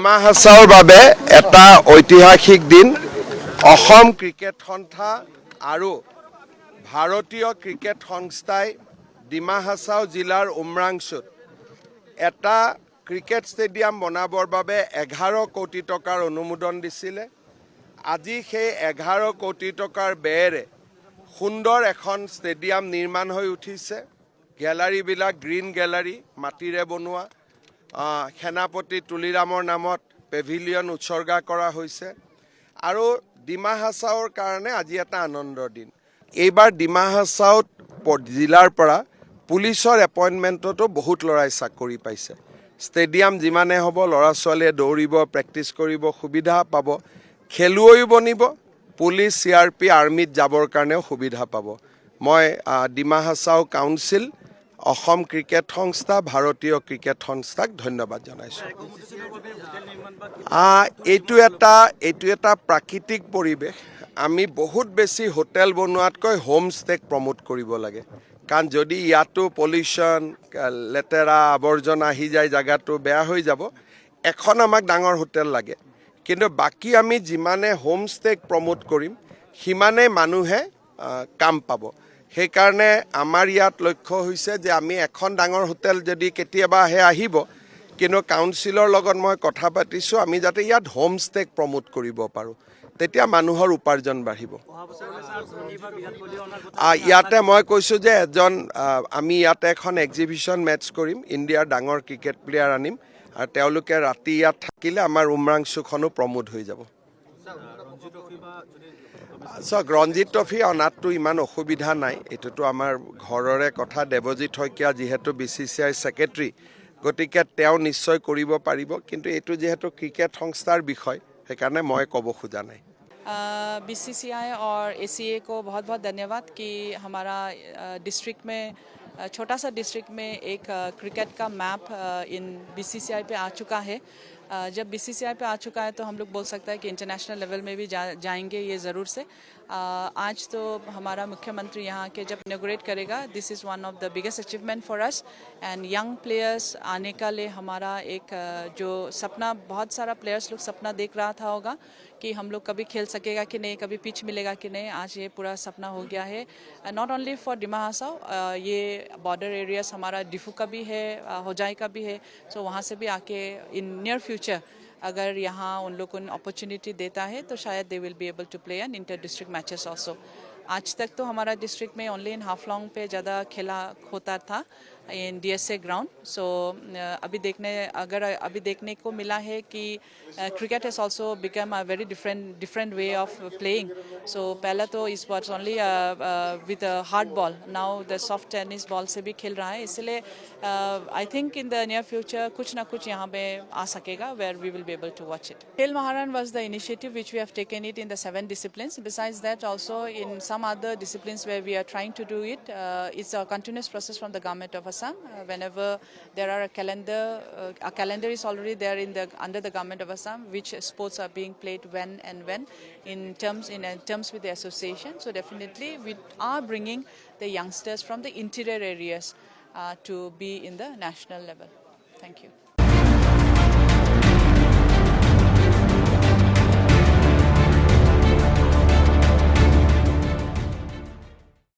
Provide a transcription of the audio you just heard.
ডিমা হাছাওৰ বাবে এটা ঐতিহাসিক দিন অসম ক্ৰিকেট সন্থা আৰু ভাৰতীয় ক্ৰিকেট সংস্থাই ডিমা হাছাও জিলাৰ উমৰাংচুত এটা ক্ৰিকেট ষ্টেডিয়াম বনাবৰ বাবে 11 কোটি টকাৰ অনুমোদন দিছিলে। আজি সেই 11 কোটি টকাৰ ব্যয়েৰে সুন্দৰ এখন ষ্টেডিয়াম নিৰ্মাণ হৈ উঠিছে। গ্যালাৰীবিলাক গ্ৰীণ গ্যালাৰী মাটিৰে বনোৱা, সেনাপতি তুলিৰামৰ নামত পেভিলিয়ন উৎসৰ্গা কৰা হৈছে আৰু ডিমা হাছাওৰ কাৰণে আজি এটা আনন্দৰ দিন। এইবাৰ ডিমা হাছাও জিলাৰ পৰা পুলিচৰ এপইণ্টমেণ্টতো বহুত ল'ৰাই চাকৰি পাইছে। ষ্টেডিয়াম যিমানে হ'ব ল'ৰা ছোৱালীয়ে দৌৰিব, প্ৰেক্টিছ কৰিব, সুবিধা পাব, খেলুৱৈও বনিব, পুলিচ CRP আৰ্মিত যাবৰ কাৰণেও সুবিধা পাব। মই ডিমা হাছাও কাউন্সিল, অসম ক্ৰিকেট সংস্থা, ভাৰতীয় ক্ৰিকেট সংস্থাক ধন্যবাদ জনাইছোঁ। এইটো এটা প্ৰাকৃতিক পৰিৱেশ। আমি বহুত বেছি হোটেল বনোৱাতকৈ হোম ষ্টেক প্ৰমোট কৰিব লাগে, কাৰণ যদি ইয়াতো পলিউশ্যন, লেতেৰা আৱৰ্জনা আহি যায়, জেগাটো বেয়া হৈ যাব। এখন আমাক ডাঙৰ হোটেল লাগে, কিন্তু বাকী আমি যিমানে হোম ষ্টেক প্ৰমোট কৰিম সিমানেই মানুহে কাম পাব। সেইকাৰণে আমাৰ ইয়াত লক্ষ্য হৈছে যে আমি এখন ডাঙৰ হোটেল যদি কেতিয়াবা আহিব, কিন্তু কাউন্সিলৰ লগত মই কথা পাতিছোঁ আমি যাতে ইয়াত হোম ষ্টেক প্ৰমোট কৰিব পাৰোঁ, তেতিয়া মানুহৰ উপাৰ্জন বাঢ়িব। ইয়াতে মই কৈছোঁ যে আমি ইয়াতে এখন এক্সিবিশ্যন মেটছ কৰিম, ইণ্ডিয়াৰ ডাঙৰ ক্ৰিকেট প্লেয়াৰ আনিম আৰু তেওঁলোকে ৰাতি ইয়াত থাকিলে আমাৰ উমৰাংচুখনো প্ৰমোট হৈ যাব। চাওক, ৰঞ্জিত ট্ৰফি অনাততো ইমান অসুবিধা নাই, এইটোতো আমাৰ ঘৰৰে কথা। দেৱজিৎ শইকীয়া যিহেতু BCCI ছেক্ৰেটাৰী, গতিকে তেওঁ নিশ্চয় কৰিব পাৰিব, কিন্তু এইটো যিহেতু ক্ৰিকেট সংস্থাৰ বিষয় সেইকাৰণে মই ক'ব খোজা নাই। BCCI और ACA को बहुत बहुत धन्यवाद कि हमारा डिस्ट्रिक्ट में, छोटा सा डिस्ट्रिक्ट में एक क्रिकेट का मैप इन BCCI पे आ चुका है। जब BCCI पे आ चुका है तो हम लोग बोल सकते हैं कि इंटरनेशनल लेवल में भी जाएंगे ये ज़रूर से। आज तो हमारा मुख्यमंत्री यहाँ के जब इनॉग्रेट करेगा, this is one of the biggest achievement for us and young players आने का लिए हमारा एक जो सपना, बहुत सारा प्लेयर्स लोग सपना देख रहा था होगा कि हम लोग कभी खेल सकेगा कि नहीं, कभी पिच मिलेगा कि नहीं, आज ये पूरा सपना हो गया है। Not only for Dima Hasao, ये बॉर्डर एरियाज हमारा डिफू का भी है, होजाई का भी है। सो वहाँ से भी आके इन नियर फ्यूचर अगर यहाँ उन लोग को अपॉर्चुनिटी देता है तो शायद they will be able to play an inter district matches also. आज तक तो हमारा डिस्ट्रिक्ट में ओनली इन हाफ लॉन्ग पे ज़्यादा खेला होता था इन DSA ग्राउंड। सो अभी देखने को मिला है कि cricket has also become a very different way of playing. So पहला तो इस was only with hard ball, now the soft tennis ball से भी खेल रहा है, इसलिए I think in the near future कुछ ना कुछ यहाँ पे आ सकेगा where we will be able to watch it. Khel Maharan was the initiative which we have taken it in the 7 disciplines. Besides that, also in some other disciplines where we are trying to do it, it's a continuous process from the government of Assam. Whenever there are a calendar is already there under the government of Assam, which sports are being played when in terms with the association. So definitely we are bringing the youngsters from the interior areas to be in the national level. Thank you.